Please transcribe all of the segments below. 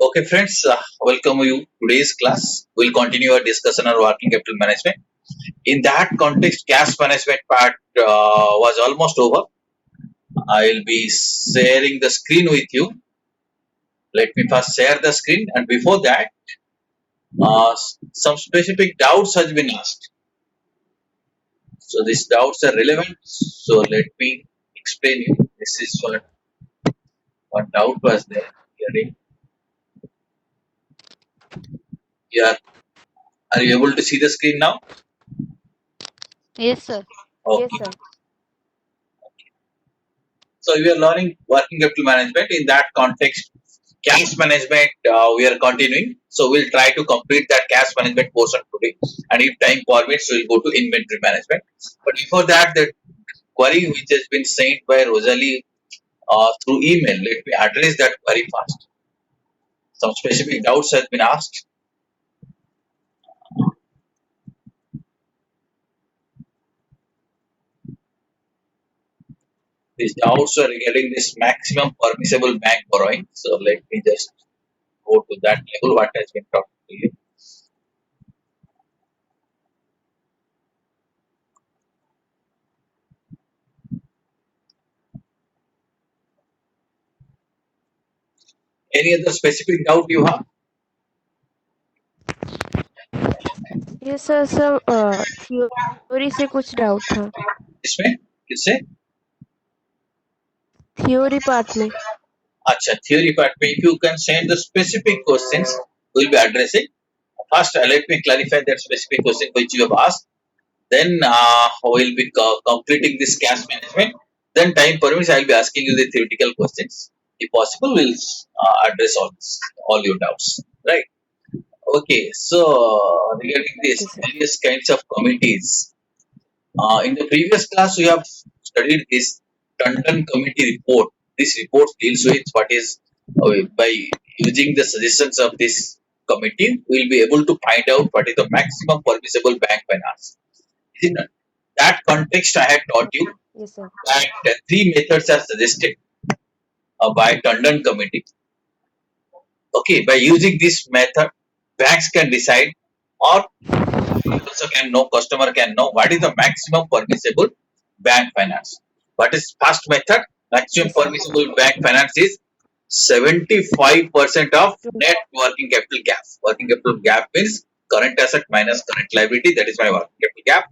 Okay, friends, welcome you today's class. We'll continue our discussion on working capital management. In that context, cash management part was almost over. I'll be sharing the screen with you. Let me first share the screen, and before that, some specific doubts has been asked. So these doubts are relevant. So let me explain you. This is what doubt was there. Hearing. Yeah, are you able to see the screen now? Yes, sir. Yes, Okay. sir. So we are learning working capital management. In that context, cash management we are continuing. So we'll try to complete that cash management portion today. And if time permits, we'll go to inventory management. But before that, the query which has been sent by Rosalie through email, let me address that query first. Some specific doubts have been asked. These doubts are regarding this maximum permissible bank borrowing. So let me just go to that level what has been talked to you. Any other specific doubt you have? Yes, sir. Sir theory से कुछ doubt था। इसमें किससे? Theory part में। अच्छा, theory part में if you can send the specific questions, we'll be addressing. First, let me clarify that specific question which you have asked. Then we'll be completing this cash management. Then time permits, I'll be asking you the theoretical questions. If possible, we'll address all your doubts. Right? Okay. So regarding okay this sir. various kinds of committees, in the previous class we have studied this Tandon committee report. This report deals with what is by using the suggestions of this committee, we will be able to find out what is the maximum permissible bank finance. In that context, I had taught you yes sir. that three methods are suggested by Tandon committee. Okay, by using this method, banks can decide, or also can know, customer can know what is the maximum permissible bank finance. What is first method? Maximum yes sir. permissible bank finance is 75% of net working capital gap. Working capital gap means current asset minus current liability. That is my working capital gap.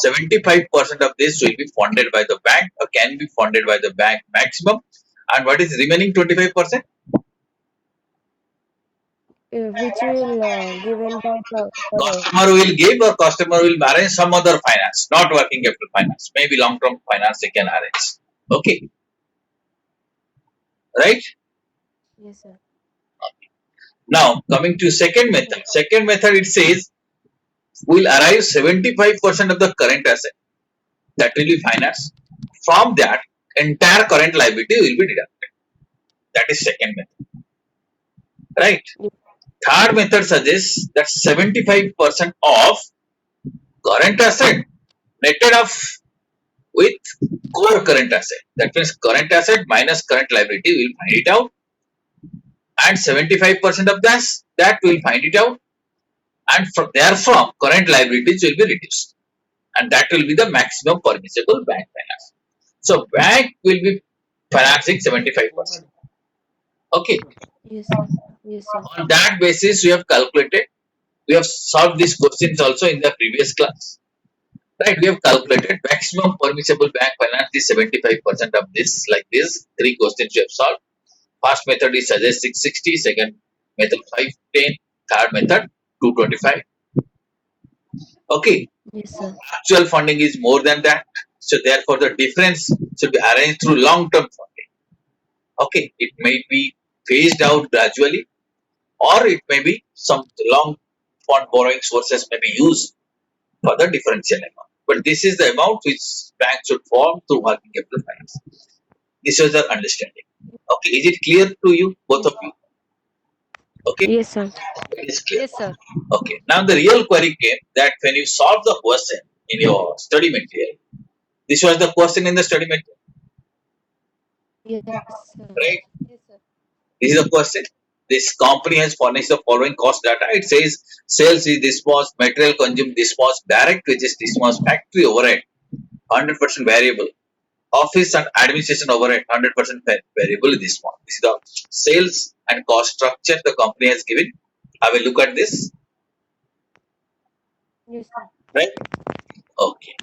75% of this will be funded by the bank or can be funded by the bank maximum. And what is remaining 25%? which will given by the Customer will give or customer will arrange some other finance, not working capital finance. Maybe long term finance they can arrange. Okay, right? Yes sir. Now coming to second method. Second method it says will arrive 75% of the current asset that will be financed. From that, entire current liability will be deducted. That is second method. Right? Third method suggests that 75% of current asset netted off with core current asset. That means current asset minus current liability will find it out, and 75% of that will find it out, and from therefrom current liabilities will be reduced, and that will be the maximum permissible bank finance. So bank will be financing 75%. Okay. Yes sir. Yes sir. On that basis, we have calculated. We have solved these questions also in the previous class. Right, we have calculated maximum permissible bank finance is 75% of this, like this. Three questions we have solved. First method is suggest 660, second method 510, third method 225. Okay, yes sir. actual funding is more than that. So therefore the difference should be arranged through long-term funding. Okay, it may be phased out gradually, or it may be some long fund borrowing sources may be used for the differential amount. But this is the amount which bank should form through working capital finance. This is our understanding. Okay, is it clear to you, both of you? Okay, yes sir. it is clear. Yes sir. Okay, now the real query came that when you solve the question in your study material, this was the question in the study material, yes sir. right? Yes sir. This is the question. this company has furnished the following cost data. It says sales is this much, material consumed this much, direct wages this much, factory overhead 100% variable, office and administration overhead 100% variable this one. This is the sales and cost structure the company has given. Have a look at this, Yes, sir. right? Okay.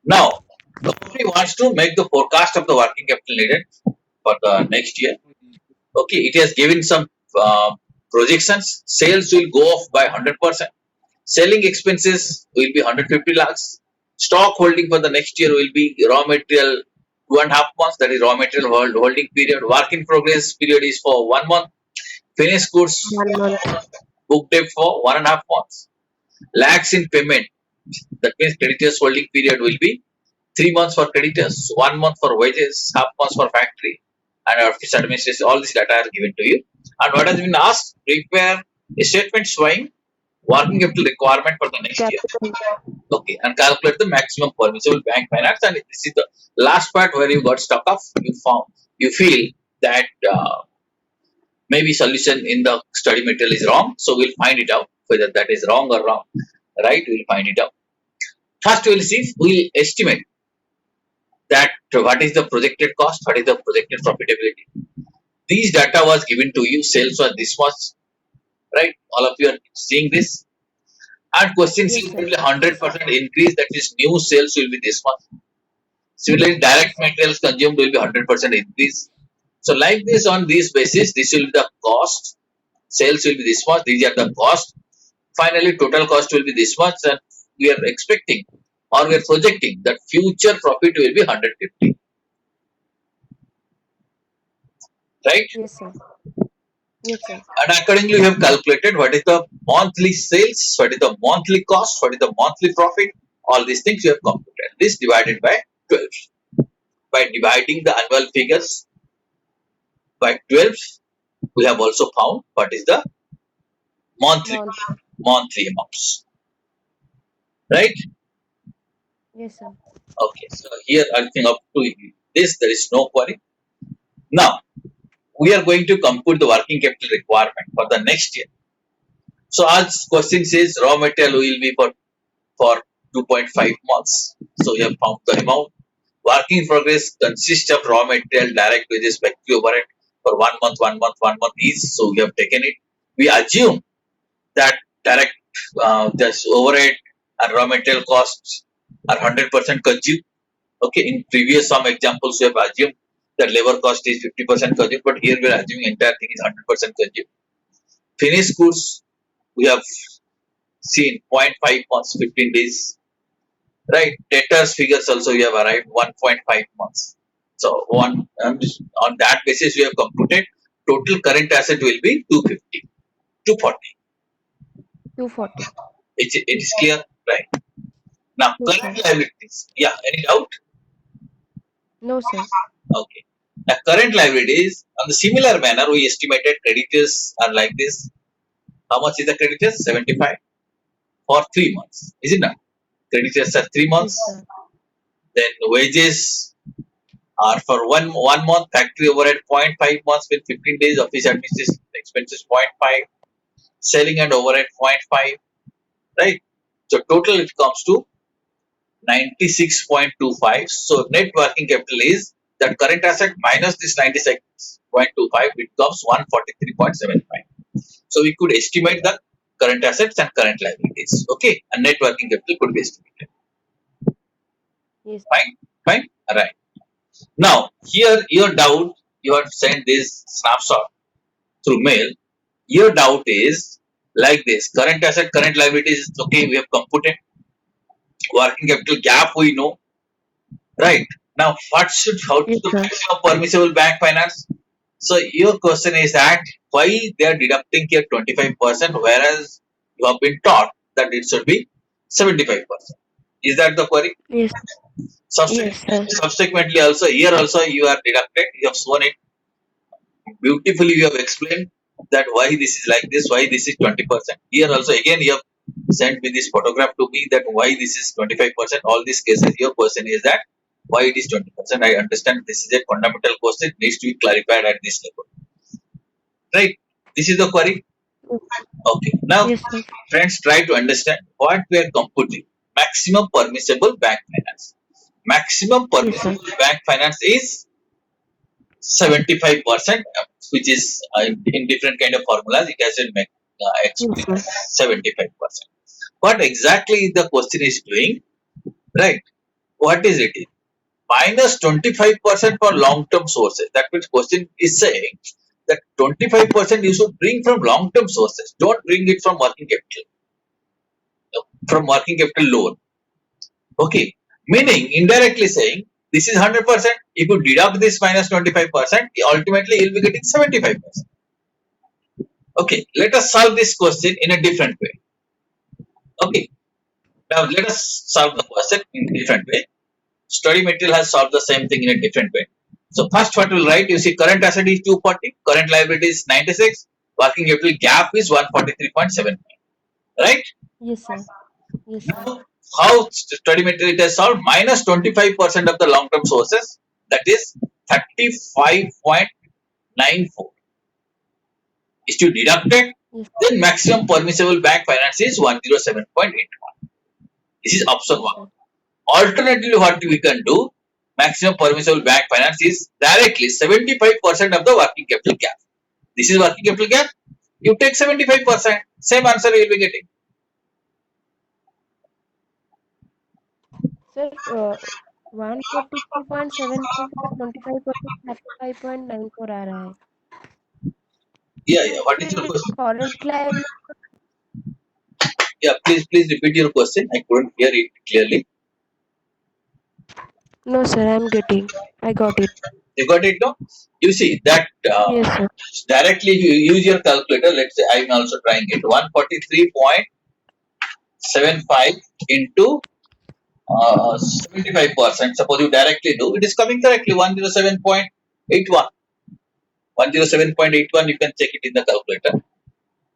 Now, the company wants to make the forecast of the working capital needed for the next year. Okay, it has given some projections. Sales will go off by 100%. Selling expenses will be 150 lakhs. Stock holding for the next year will be raw material 2.5 months. That is raw material holding period. Work in progress period is for 1 month. Finished goods 1 month. book date for 1.5 months. Lakhs in payment. That means creditors holding period will be 3 months for creditors, 1 month for wages, half months for factory and office administration. All this data are given to you. And what has been asked? Prepare a statement showing working capital requirement for the next year. Capital. Okay, and calculate the maximum permissible bank finance. And this is the last part where you got stuck off. You feel that maybe solution in the study material is wrong. So we'll find it out whether that is wrong or wrong. Right? We'll find it out. First, we'll see. We'll estimate that what is the projected cost, what is the projected profitability. These data was given to you. Sales was this much. Right? All of you are seeing this. And question C Yes, will sir. be 100% increase. That is new sales will be this much. Similarly, direct materials consumed will be 100% increase. So like this, on this basis, this will be the cost. Sales will be this much. These are the cost. Finally, total cost will be this much, and we are expecting or we are projecting that future profit will be 150. Right? Yes, sir. Yes, sir. And accordingly, you have calculated what is the monthly sales, what is the monthly cost, what is the monthly profit. All these things you have computed. This divided by 12. By dividing the annual figures by 12, we have also found what is the monthly Month. monthly amounts. Right? Yes, sir. Okay. So here I think up to this there is no query. Now we are going to compute the working capital requirement for the next year. So as question says raw material will be for 2.5 months. So we have found the amount. Work in progress consists of raw material, direct wages, factory overhead for 1 month, 1 month, 1 month each. So we have taken it. We assume that direct just overhead and raw material costs are 100% consumed. Okay, in previous some examples we have assumed that labor cost is 50% consumed, but here we are assuming entire thing is 100% consumed. Finished goods we have seen 0.5 months, 15 days. Right, debtors figures also we have arrived 1.5 months. So on that basis we have computed total current asset will be 250, 240. 240. It is clear, right? Now Yes, current sir. liabilities. Yeah, any doubt? No, sir. Okay. Now current liabilities on the similar manner we estimated creditors are like this. How much is the creditors? 75 for 3 months. Is it not? Creditors are 3 months. Yes, sir. Then wages are for one month. Factory overhead 0.5 months with 15 days. Office administration expenses 0.5. Selling and overhead 0.5. Right. So total it comes to 96.25. So net working capital is that current asset minus this 96.25. It comes 143.75. So we could estimate the current assets and current liabilities. Okay, and net working capital could be estimated. Yes. Fine, fine, right. Now here your doubt, you have sent this snapshot through mail. Your doubt is like this: current asset, current liabilities. Okay, we have computed working capital gap. We know, right? Now what should how to Yes, the sir. maximum permissible bank finance? So your question is that why they are deducting here 25%, whereas you have been taught that it should be 75%. Is that the query? Yes. Yes, sir. Subsequently, also here also you are deducted. You have shown it beautifully. You have explained that why this is like this, why this is 20%. Here also again you have sent me this photograph to me that why this is 25%. All these cases, your question is that why it is 20%. I understand this is a fundamental question, needs to be clarified at this level. Right? This is the query. Okay. Now, Yes, sir. friends, try to understand what we are computing. Maximum permissible bank finance. Maximum Yes, sir. permissible bank finance is 75%, which is in different kind of formulas. It has been Yes, explained sir. as 75%. What exactly the question is doing, right? What is it? Minus 25% for long-term sources. That means question is saying that 25% you should bring from long-term sources. Don't bring it from working capital. From working capital loan. Okay. Meaning indirectly saying this is 100%. If you deduct this minus 25%, ultimately you'll be getting 75%. Okay. Let us solve this question in a different way. Okay. Now let us solve the question in a different way. Study material has solved the same thing in a different way. So first what we'll write, you see current asset is 240, current liability is 96, working capital gap is 143.7. Right? Yes, sir. Yes, sir. Now how study material it has solved? Minus 25% of the long-term sources, that is 35.94 is to deducted, Yes, then maximum permissible bank finance is 107.81. This is option yes, 1. sir. Alternatively, what we can do, maximum permissible bank finance is directly 75% of the working capital gap. This is working capital gap. You take 75%, same answer you will be getting. Sir, 143.75 का 25% 35.94 आ रहा है. Yeah, So yeah. What is your actually question? current liability. Yeah, please repeat your question. I couldn't hear it clearly. No, sir, I'm getting. I got it. You got it now? You see that Yes, sir. directly you use your calculator. Let's say I'm also trying it. 143.75 into 75%. Suppose you directly do, it is coming correctly 107.81. 107.81, you can check it in the calculator.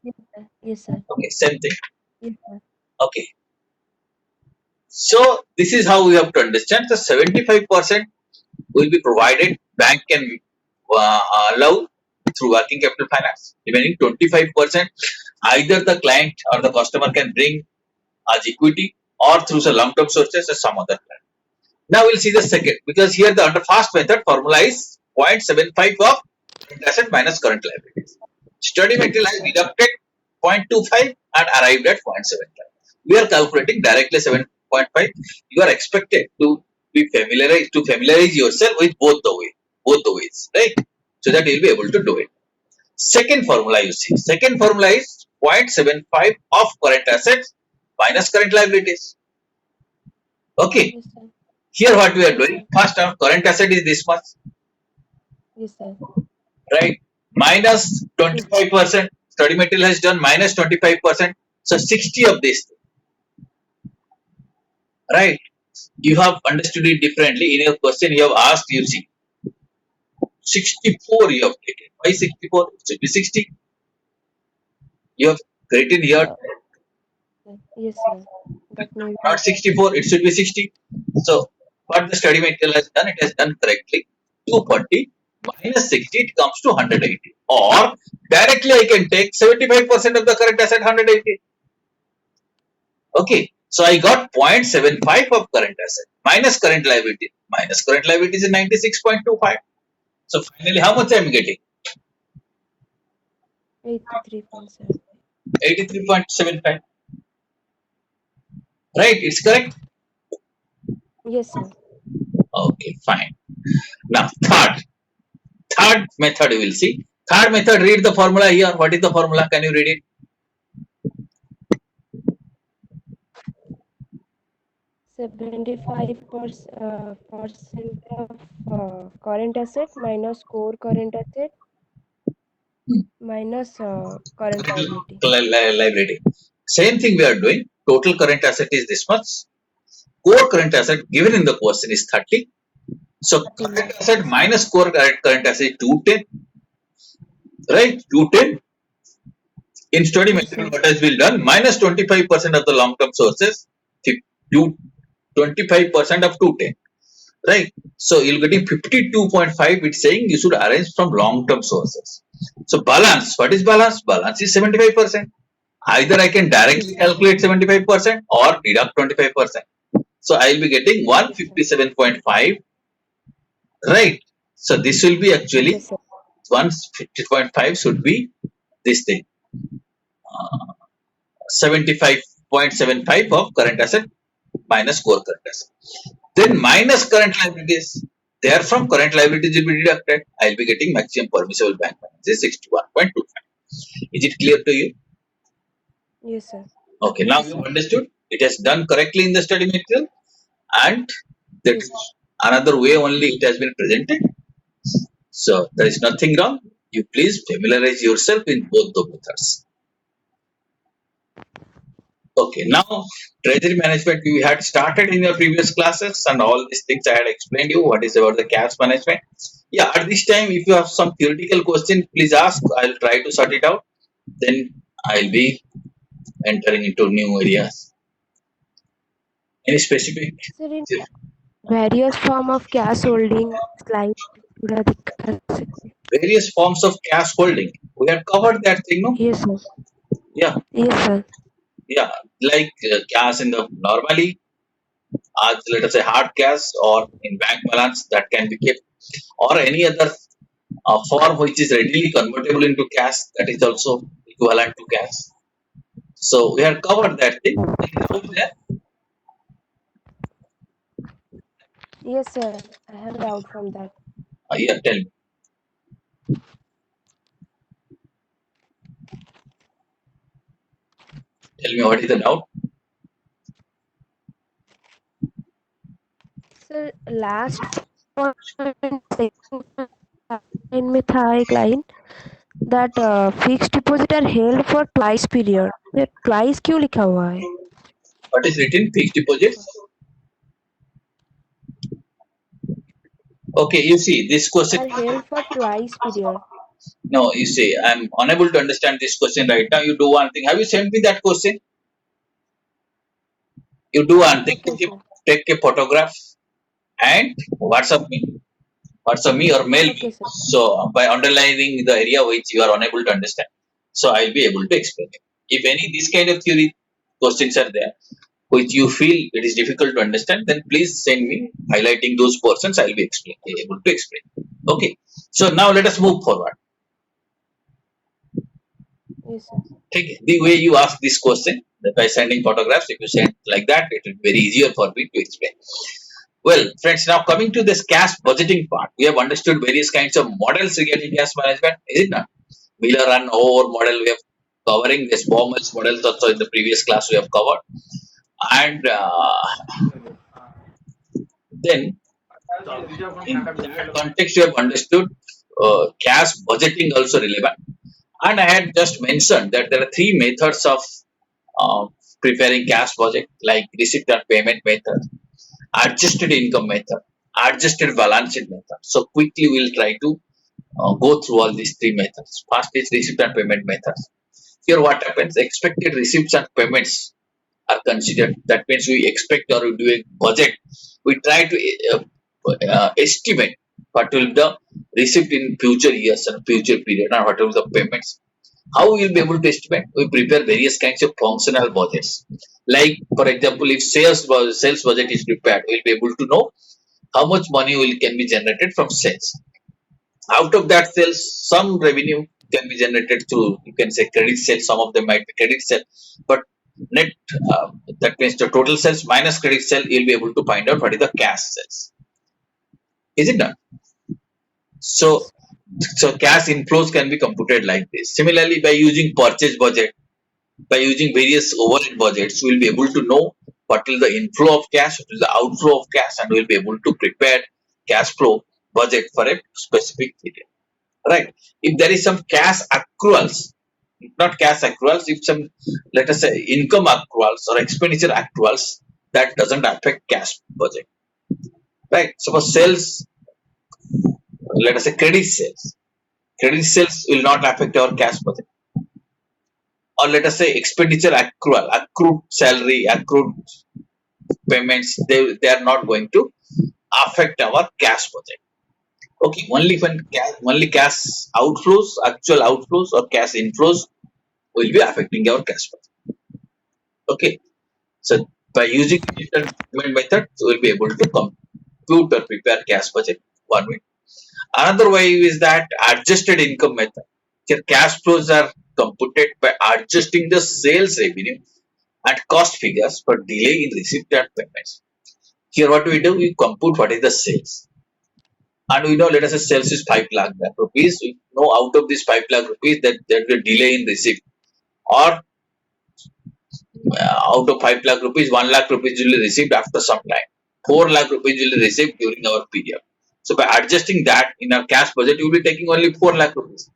Yes, sir. Yes, sir. Okay, same thing. Yes, sir. Okay. So this is how we have to understand. The 75% will be provided. Bank can allow through working capital finance. Remaining 25%, either the client or the customer can bring as equity or through the long-term sources or some other plan. Now we'll see the second, because here the under fast method formula is 0.75 of current asset minus current liabilities. Study material has deducted 0.25 and arrived at 0.75. We are calculating directly 7.5. You are expected to be familiarize yourself with both the ways, right? So that you'll be able to do it. Second formula you see. Second formula is 0.75 of current assets minus current liabilities. Okay. Yes, sir. Here what we are Yes, doing, sir. first our current asset is this much, Yes, sir. right? Minus Yes, 25%. Study material has done minus 25%. So 60 of this, right? You have understood it differently. In your question, you have asked, you see, 64 you have taken. Why 64? It should be 60. You have written here, sir. Yes, sir. That may be. not 64, it should be 60. So, what the study material has done, it has done correctly. 240 minus 60, it comes to 180. Or directly I can take 75% of the current asset, 180. Okay. So I got 0.75 of current asset minus current liability. Minus current liability is 96.25. So finally, how much I am getting? 83.7. 83.75. Right? It's correct? Yes, sir. Okay, fine. Now, third method we will see. Third method, read the formula here. What is the formula? Can you read it? 75% of current asset minus core current asset minus current liability. Liability. Same thing we are doing. Total current asset is this much. Core current asset given in the question is 30. So 30 current lakhs. asset minus core current asset is 210. Right? 210. In study Yes, material, sir. what has been done? Minus 25% of the long-term sources, 25% of 210. Right? So you're getting 52.5. It's saying you should arrange from long-term sources. So balance, what is balance? Balance is 75%. Either I can directly calculate 75% or deduct 25%. So I will be getting Yes, sir. 157.5, right? So this will be actually Yes, sir. 150.5 should be this thing, 75.75 of current asset minus core current asset. Then minus current liabilities. Therefrom, current liabilities will be deducted. I will be getting maximum permissible bank balance is 61.25. Is it clear to you? Yes, sir. Okay, now Yes, you sir. understood. It has done correctly in the study material, and that Yes, is another way only it has been presented. So there is nothing wrong. You please familiarize yourself in both the methods. Okay, now treasury management we had started in your previous classes, and all these things I had explained you what is about the cash management. Yeah, at this time, if you have some theoretical question, please ask. I'll try to sort it out. Then I'll be entering into new areas. Any specific sir. In various form of cash holding slide पूरा दिखा सकते. various forms of cash holding? We had covered that thing, no? Yes, sir. Yeah, Yes, sir. yeah. Like cash in the normally, as let us say hard cash or in bank balance that can be kept, or any other form which is readily convertible into cash that is also equivalent to cash. So we have covered that thing. Any doubt there? Yes, sir. I have a doubt from that. Yeah, tell me what is the doubt? Sir last point line में था एक line that fixed deposit are held for twice period ये twice क्यों लिखा हुआ है What is written? Fixed deposit. Okay, you see this question. Are held for twice period No, you see, I'm unable to understand this question right now. You do one thing. Have you sent me that question? You do one thing. Okay sir Take a photograph and WhatsApp me or mail okay me. Sir So by underlining the area which you are unable to understand, so I'll be able to explain it. If any these kind of theory questions are there which you feel it is difficult to understand, then please send me highlighting those portions. I'll be able to explain. Okay. So now let us move forward. Yes sir Okay. The way you ask this question that by sending photographs, if you send like that, it will be very easier for me to explain. Well, friends, now coming to this cash budgeting part, we have understood various kinds of models regarding cash management, is it not? Miller and Over model we have covering this Baumol's models also in the previous class we have covered, and then in that context you have understood cash budgeting also relevant. And I had just mentioned that there are three methods of uh, preparing cash budget, like receipt and payment method, adjusted income method, adjusted balance sheet method. So quickly we'll try to go through all these three methods. First is receipt and payment methods. Here what happens? Expected receipts and payments are considered. That means we expect or we do a budget. We try to estimate what will the receipt in future years and future period and what will the payments. How we will be able to estimate? We prepare various kinds of functional budgets. Like for example, if sales budget is prepared, we'll be able to know how much money will can be generated from sales. Out of that sales, some revenue can be generated through you can say credit sales. Some of them might be credit sale, but net that means the total sales minus credit sale, you'll be able to find out what is the cash sales. Is it done? Yes So, so cash inflows can be computed like this. Similarly, by using purchase budget, by using various overhead budgets, we'll be able to know what is the inflow of cash, what is the outflow of cash, and we'll be able to prepare cash flow budget for a specific period. Right? If there is some cash accruals, not cash accruals, if some let us say income accruals or expenditure accruals, that doesn't affect cash budget. Right? Suppose sales, let us say credit sales. Credit sales will not affect our cash budget. Or let us say expenditure accrual, accrued salary, accrued payments, they are not going to affect our cash budget. Okay, only when only cash outflows, actual outflows or cash inflows will be affecting our cash flow. Okay, so by using digital payment method, we'll be able to compute or prepare cash budget one way. Another way is that adjusted income method. Here, cash flows are computed by adjusting the sales revenue and cost figures for delay in receipt and payments. Here, what we do, we compute what is the sales. And we know, let us say sales is 5 lakh rupees. We know out of this 5 lakh rupees that there will be delay in receipt. Or out of 5 lakh rupees, 1 lakh rupees will be received after some time. 4 lakh rupees will be received during our period. So by adjusting that in our cash budget, you will be taking only 4 lakh rupees.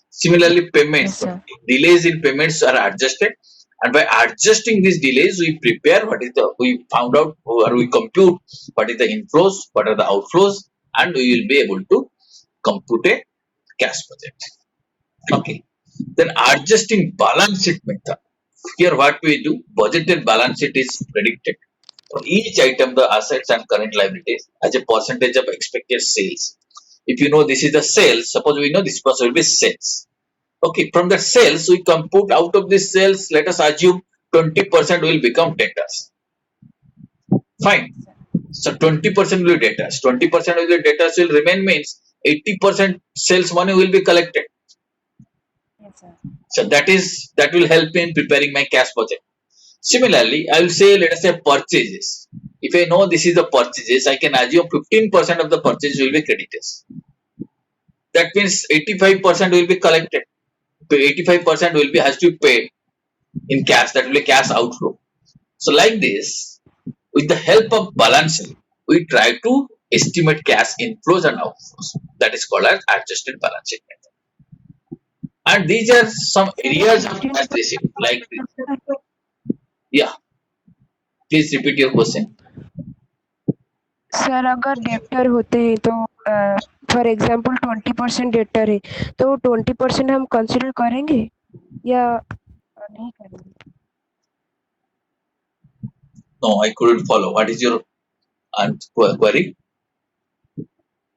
Similarly, Yes, payments, sir. delays in payments are adjusted, and by adjusting these delays, we prepare what is the we found out or we compute what is the inflows, what are the outflows, and we will be able to compute a cash budget. Okay. Then adjusting balance sheet method. Here, what we do, budgeted balance sheet is predicted for each item, the assets and current liabilities as a percentage of expected sales. If you know this is the sales, suppose we know this person will be sales. Okay, from the sales, we compute out of this sales, let us assume 20% will become debtors. Fine. So 20% will be debtors. 20% of the debtors will remain means 80% sales money will be collected. Yes, sir. So that will help me in preparing my cash budget. Similarly, I will say let us say purchases. If I know this is the purchases, I can assume 15% of the purchase will be creditors. That means 85% will be collected. 85% will be has to be paid in cash. That will be cash outflow. So like this, with the help of balancing, we try to estimate cash inflows and outflows. That is called as adjusted balance sheet method. And these are some Sir, areas of cash receipt. 15%. Like yeah, please repeat your question. Sir अगर debtor होते हैं तो for example 20% debtor है तो 20% हम consider करेंगे या नहीं करेंगे? No, I couldn't follow. What is your query?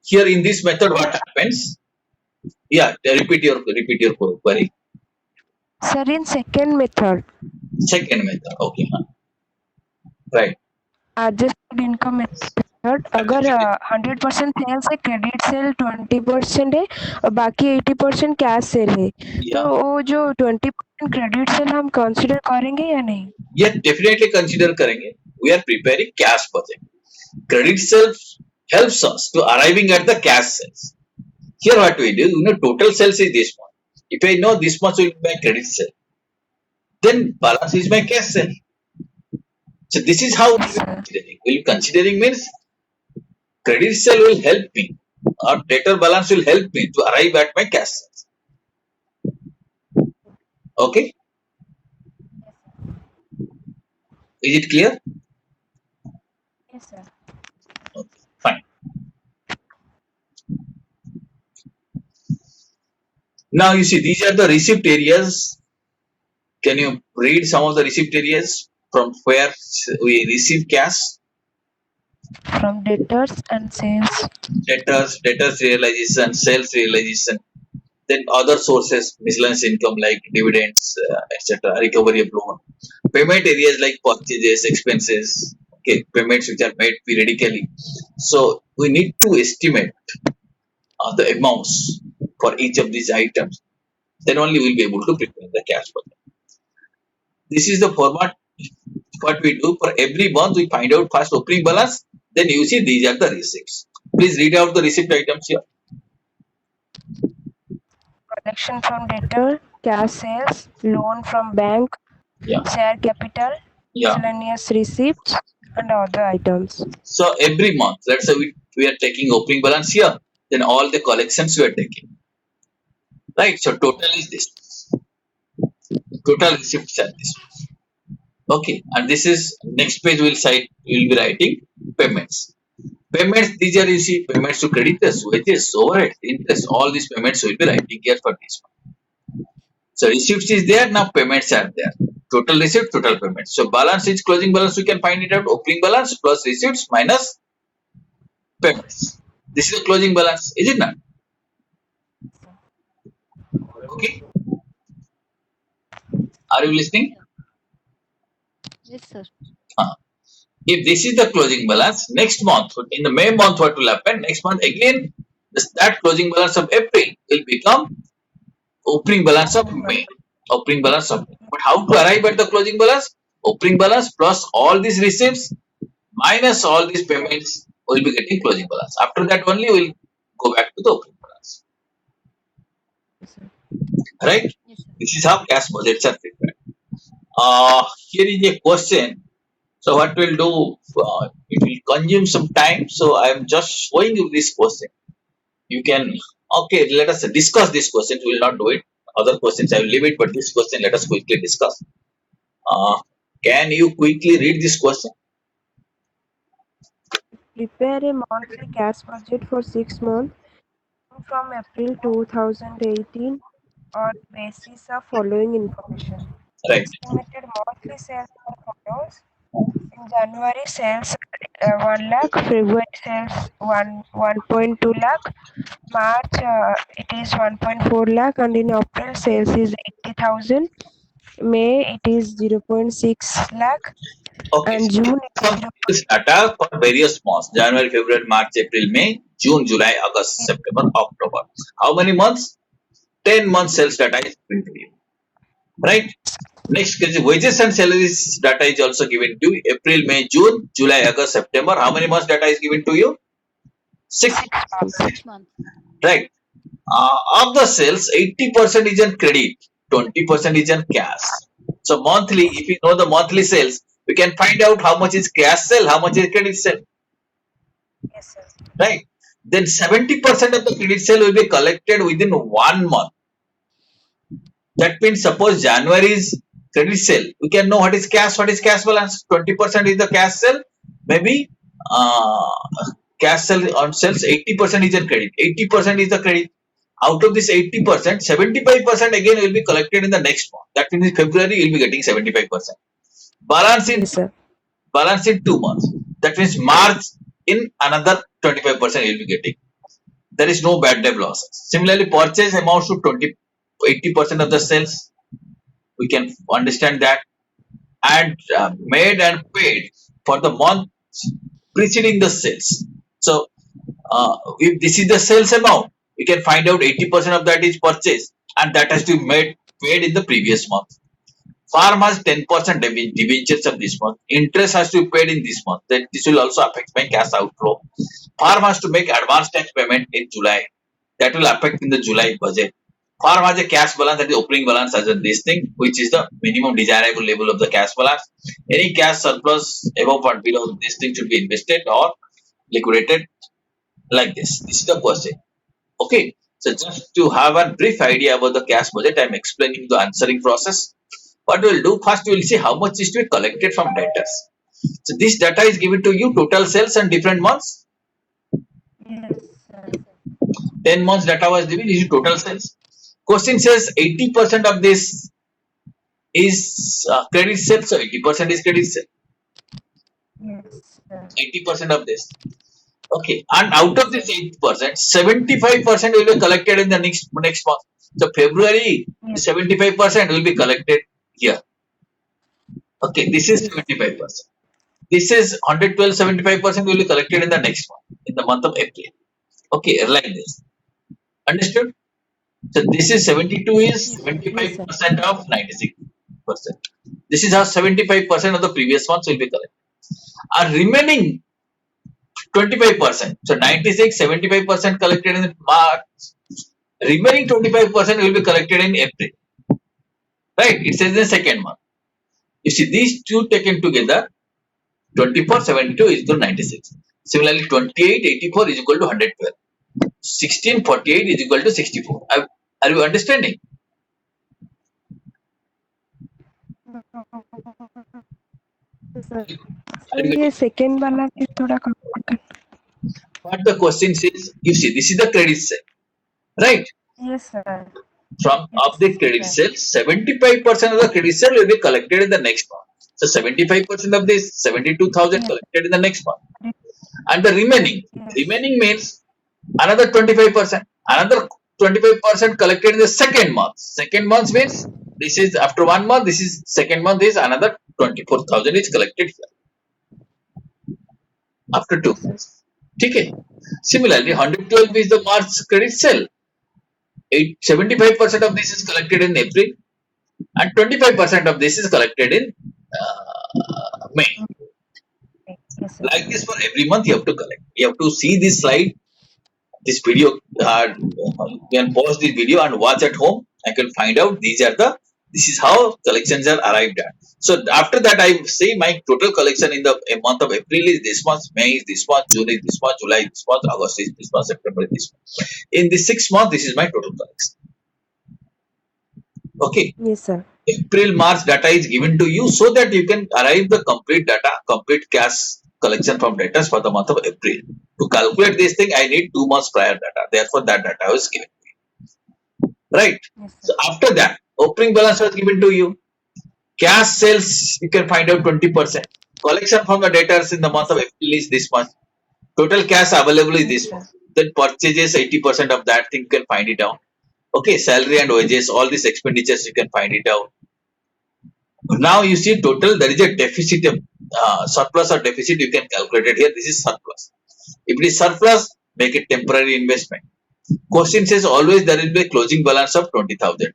Here in this method, what happens? Yeah, repeat your query. Sir in second method Second method. Okay, right. Adjusted income method अगर 100% sales है credit sale 20% है और बाकी 80% cash cell है तो Yeah, वो जो 20% credit sale हम कंसिडर करेंगे या नहीं? yeah, definitely consider करेंगे. We are preparing cash budget. Credit sales helps us to arriving at the cash sales. Here, what we do, total sales is this much. If I know this much will be my credit sale, then balance is my cash sale. So this is how we Yes, will sir. considering. Will considering means credit sale will help me or debtor balance will help me to arrive at my cash sales. Okay, is it clear? Yes, sir. Okay, fine. Now you see these are the receipt areas. Can you read some of the receipt areas from where we receive cash? From debtors and sales. Debtors realization, sales realization, then other sources, miscellaneous income like dividends, etc., recovery of loan. Payment areas like purchases, expenses, okay, payments which are made periodically. So we need to estimate the amounts for each of these items. Then only we'll be able to prepare the cash budget. This is the format what we do for every month. We find out first opening balance, then you see these are the receipts. Please read out the receipt items here. Collection from debtor, cash sales, loan from bank, Yeah, share capital, yeah. miscellaneous receipts, and other items. So every month, let's say we are taking opening balance here, then all the collections we are taking. Right? So total is this. Total receipts are this. Okay, and this is next page we'll be writing payments. Payments, these are you see payments to creditors, wages, overhead, interest, all these payments we'll be writing here for this one. So receipts is there, now payments are there. Total receipt, total payments. So balance is closing balance, we can find it out. Opening balance plus receipts minus payments. This is the closing balance, is it not? Okay. Are you listening? Yes, sir. Uh, if this is the closing balance, next month, in the May month, what will happen? Next month again, that closing balance of April will become opening balance of May. Opening balance of May. But how to arrive at the closing balance? Opening balance plus all these receipts minus all these payments will be getting closing balance. After that only we'll go back to the opening balance. Yes, sir. Right? Yes, sir. This is how cash budgets are prepared. Here is a question. So what we'll do, it will consume some time. So I am just showing you this question. You can, okay, let us discuss this question. We will not do it. Other questions I will leave it, but this question let us quickly discuss. Uh, can you quickly read this question? Prepare a monthly cash budget for 6 months from April 2018 on basis of following information. Right. Estimated monthly sales are follows. In January, sales 1 lakh, February sales 1.2 lakh, March it is 1.4 lakh, and in April sales is 80,000. May it is 0.6 lakh, Okay. and So June this it is is some sales data for various months: January, February, March, April, May, June, July, August, September, October. How many months? 10 months sales data is given to you. Right. Next is wages and salaries data is also given to you. April, May, June, July, August, September. How many months data is given to you? 6. 6 months. 6 months. Right. Of the sales, 80% is in credit, 20% is in cash. So monthly, if you know the monthly sales, we can find out how much is cash sale, how much is credit sale. Yes, sir. Right. Then 70% of the credit sale will be collected within 1 month. That means suppose January is credit sale, we can know what is cash balance. 20% is the cash sale. Maybe cash sale on sales 80% is in credit, 80% is the credit. Out of this 80%, 75% again will be collected in the next month. That means in February you will be getting 75%. Balance in Yes, sir. balance in 2 months. That means March in another 25% you will be getting. There is no bad debt losses. Similarly, purchase amounts to 80% of the sales. We can understand that. And made and paid for the month preceding the sales. So if this is the sales amount, we can find out 80% of that is purchase and that has to be made paid in the previous month. Farm has 10% debentures of this month. Interest has to be paid in this month. Then this will also affect my cash outflow. Farm has to make advance tax payment in July. That will affect in the July budget. Farm has a cash balance and the opening balance as in this thing, which is the minimum desirable level of the cash balance. Any cash surplus above or below this thing should be invested or liquidated like this. This is the question. Okay. So just to have a brief idea about the cash budget, I am explaining the answering process. What we'll do first, we will see how much is to be collected from debtors. So this data is given to you total sales and different months. Yes, sir. 10 months data was given is total sales. Question says 80% of this is credit sales, so 80% is credit sale. Yes, sir. 80% of this. Okay, and out of this 8%, 75% will be collected in the next month. So February, Yes. 75% will be collected here. Okay, this is 75%. This is 112, 75% will be collected in the next month, in the month of April. Okay, like this. Understood? So this is 72 is Yes, 75% of 96%. This is how 75% of the previous months will be collected. Our remaining 25%. So 96, 75% collected in March. Remaining 25% will be collected in April. Right? It says in the second month. You see these two taken together, 24, 72 is equal to 96. Similarly, 28, 84 is equal to 112. 16, 48 is equal to 64. Are you understanding? sir. Are sir you ये getting second वाला भी थोड़ा कम. what the question says? You see, this is the credit sale, right? Yes, sir. From of Yes, the credit sir. sale, 75% of the credit sale will be collected in the next month. So 75% of this 72,000 Yes. collected in the next month. And the remaining Yes. remaining means Another 25%. Another 25% collected in the second month. Second month means this is after 1 month, this is second month is another 24,000 is collected here after two Yes, sir. months. Okay. Similarly, 112 is the March credit sale. 75% of this is collected in April and 25% of this is collected in May. Yes, sir. Like this for every month you have to collect. You have to see this slide, this video. You can pause this video and watch at home. I can find out this is how collections are arrived at. So after that, I say my total collection in the month of April is this month, May is this month, June is this month, July is this month, August is this month, September is this month. In the 6 months, this is my total collection. Okay. Yes, sir. April, March data is given to you so that you can arrive the complete data, complete cash collection from debtors for the month of April. To calculate this thing, I need 2 months prior data. Therefore, that data was given. Right. Yes, So sir. after that, opening balance was given to you. Cash sales, you can find out 20%. Collection from the debtors in the month of April is this much. Total cash available is Yes, this sir. much. Then purchases 80% of that thing you can find it out. Okay, salary and wages, all these expenditures you can find it out. Now you see total there is a deficit of surplus or deficit you can calculate it here. This is surplus. If it is surplus, make it temporary investment. Question says always there will be a closing balance of 20,000.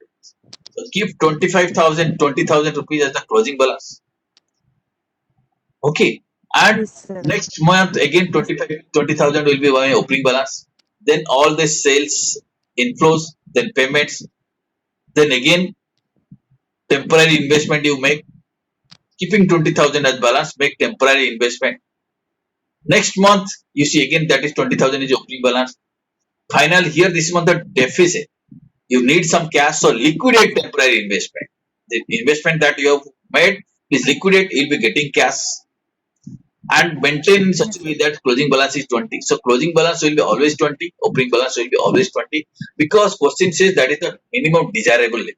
So keep 25,000, 20,000 rupees as the closing balance. Okay. And Yes, sir. next month again 20,000 will be my opening balance. Then all the sales inflows, then payments, then again temporary investment you make. Keeping 20,000 as balance, make temporary investment. Next month, you see again that is 20,000 is opening balance. Final here, this month the deficit. You need some cash, so liquidate temporary investment. The investment that you have made is liquidate, you'll be getting cash and maintain in such a way that closing balance is 20. So closing balance will be always 20, opening balance will be always 20 because question says that is the minimum desirable limit.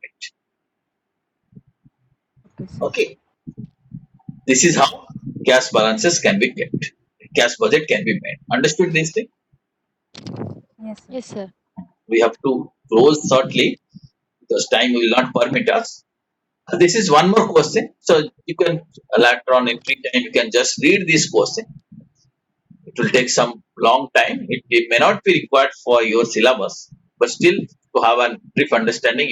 Okay, sir. Okay. This is how cash balances can be kept. Cash budget can be made. Understood this thing? Yes, sir. Yes, sir. We have to close shortly because time will not permit us. This is one more question. So you can later on in free time you can just read this question. It will take some long time. It may not be required for your syllabus, but still to have a brief understanding,